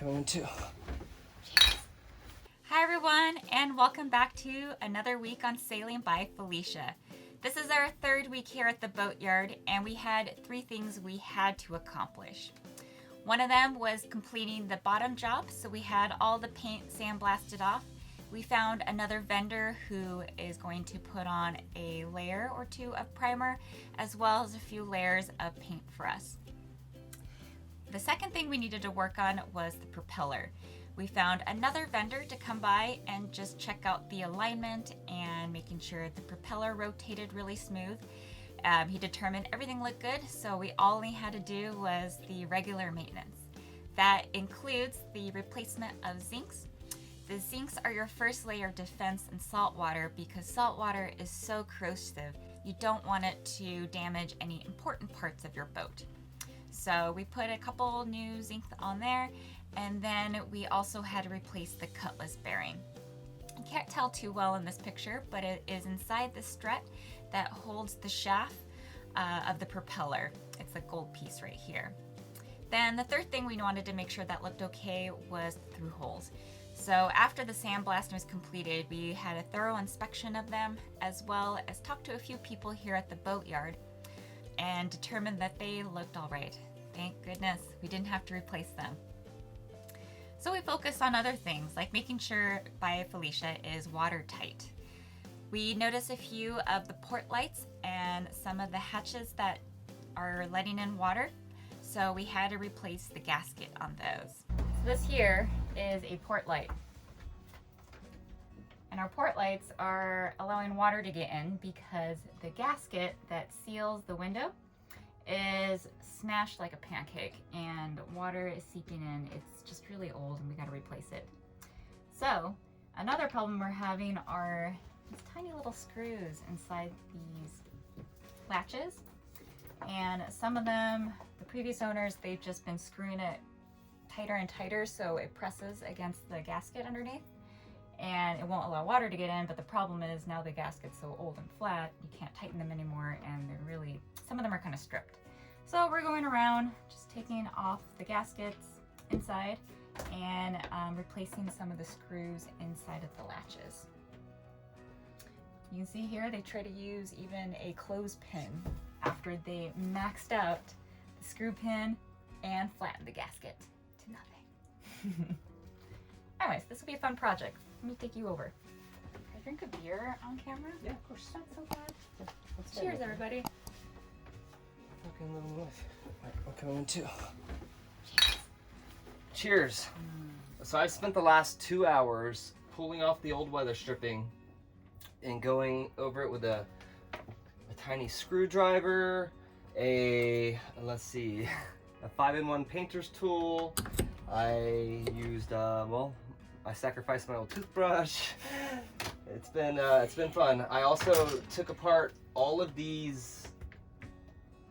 coming in too. Hi everyone, and welcome back to another week on Sailing by Felicia. This is our third week here at the boatyard, and we had 3 things we had to accomplish. One of them was completing the bottom job, so we had all the paint sandblasted off. We found another vendor who is going to put on a layer or 2 of primer, as well as a few layers of paint for us. The second thing we needed to work on was the propeller. We found another vendor to come by and just check out the alignment and making sure the propeller rotated really smooth. He determined everything looked good, so we all only had to do was the regular maintenance. That includes the replacement of zincs. The zincs are your first layer of defense in salt water because salt water is so corrosive. You don't want it to damage any important parts of your boat. So we put a couple new zinc on there, and then we also had to replace the cutlass bearing. You can't tell too well in this picture, but it is inside the strut that holds the shaft of the propeller. It's a gold piece right here. Then the third thing we wanted to make sure that looked okay was the through holes. So after the sandblasting was completed, we had a thorough inspection of them, as well as talked to a few people here at the boatyard and determined that they looked all right. Thank goodness we didn't have to replace them. So we focused on other things, like making sure Bye Felicia is watertight. We noticed a few of the port lights and some of the hatches that are letting in water, so we had to replace the gasket on those. So this here is a port light. And our port lights are allowing water to get in because the gasket that seals the window is smashed like a pancake and water is seeping in. It's just really old and we got to replace it. So another problem we're having are these tiny little screws inside these latches, and some of them, the previous owners, they've just been screwing it tighter and tighter so it presses against the gasket underneath and it won't allow water to get in. But the problem is now the gasket's so old and flat, you can't tighten them anymore, and they're really, some of them are kind of stripped. So we're going around just taking off the gaskets inside and replacing some of the screws inside of the latches. You can see here they try to use even a clothespin after they maxed out the screw pin and flattened the gasket to nothing. Anyways, this will be a fun project. Let me take you over. Can I drink a beer on camera? Yeah, of course. That's so bad. Let's Cheers, everybody. Fucking living life. I'm coming in too. Cheers. So I've spent the last 2 hours pulling off the old weather stripping and going over it with a tiny screwdriver, a 5-in-1 painter's tool. I used I sacrificed my old toothbrush. It's been fun. I also took apart all of these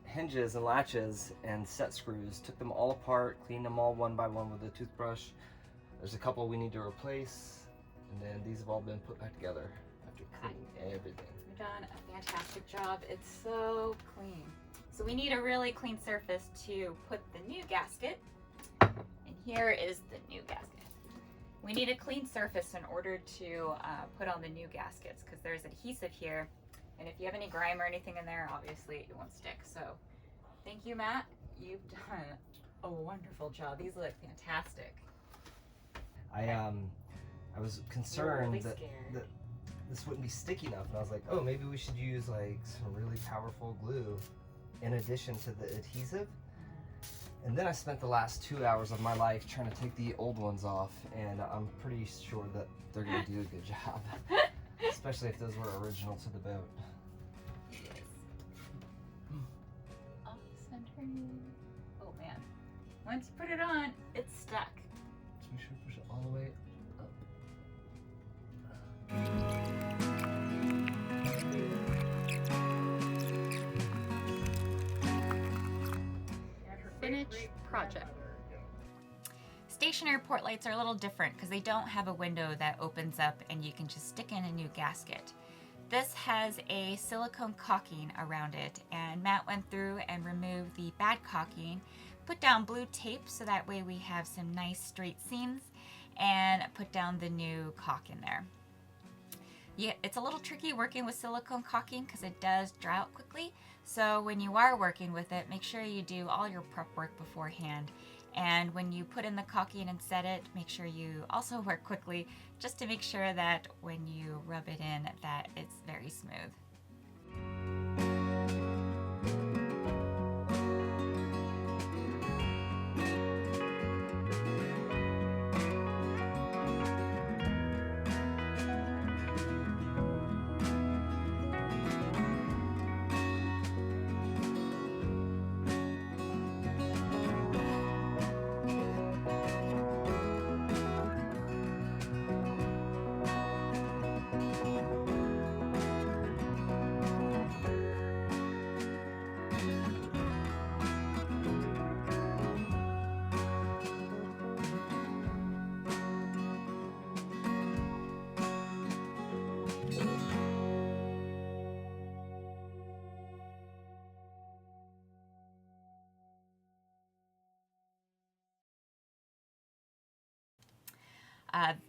hinges and latches and set screws, took them all apart, cleaned them all one by one with a toothbrush. There's a couple we need to replace, and then these have all been put back together after cleaning everything. You've done a fantastic job. It's so clean. So we need a really clean surface to put the new gasket, and here is the new gasket. We need a clean surface in order to put on the new gaskets because there's adhesive here, and if you have any grime or anything in there, obviously it won't stick. So thank you, Matt. You've done a wonderful job. These look fantastic. I was concerned really that scared. this wouldn't be sticky enough, and I was like, oh, maybe we should use like some really powerful glue in addition to the adhesive. And then I spent the last 2 hours of my life trying to take the old ones off, and I'm pretty sure that they're gonna do a good job, especially if those were original to the boat. Yes. Off center. Oh man. Once you put it on, it's stuck. Just make sure to push it all the way up. Finished project. Stationary port lights are a little different because they don't have a window that opens up and you can just stick in a new gasket. This has a silicone caulking around it, and Matt went through and removed the bad caulking put down blue tape so that way we have some nice straight seams, and put down the new caulk in there. Yeah, it's a little tricky working with silicone caulking because it does dry out quickly. So when you are working with it, make sure you do all your prep work beforehand. And when you put in the caulking and set it, make sure you also work quickly just to make sure that when you rub it in that it's very smooth.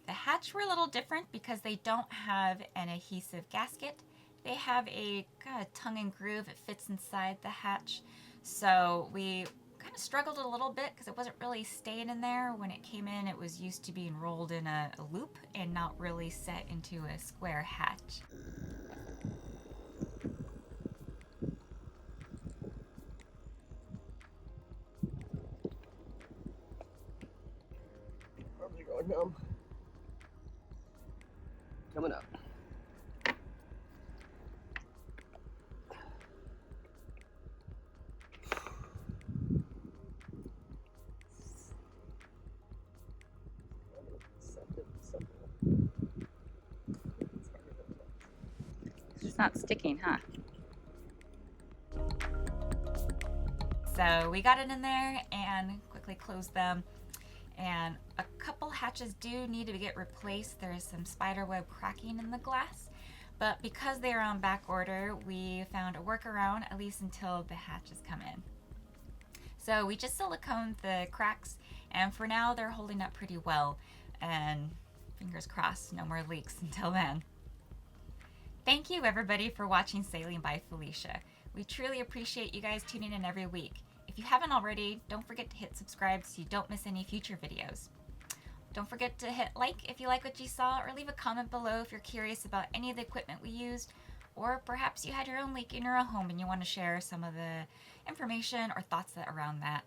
The hatch were a little different because they don't have an adhesive gasket. They have a kind of tongue and groove. It fits inside the hatch. So we kind of struggled a little bit because it wasn't really staying in there. When it came in, it was used to being rolled in a loop and not really set into a square hatch. Arms are going numb. Coming up. It's not sticking, huh? So we got it in there and quickly closed them. And a couple hatches do need to get replaced. There's some spider web cracking in the glass, but because they're on back order, we found a workaround, at least until the hatches come in. So we just siliconed the cracks, and for now they're holding up pretty well, and fingers crossed, no more leaks until then. Thank you everybody for watching Sailing by Felicia. We truly appreciate you guys tuning in every week. If you haven't already, don't forget to hit subscribe so you don't miss any future videos. Don't forget to hit like if you like what you saw, or leave a comment below if you're curious about any of the equipment we used, or perhaps you had your own leak in your own home and you want to share some of the information or thoughts around that.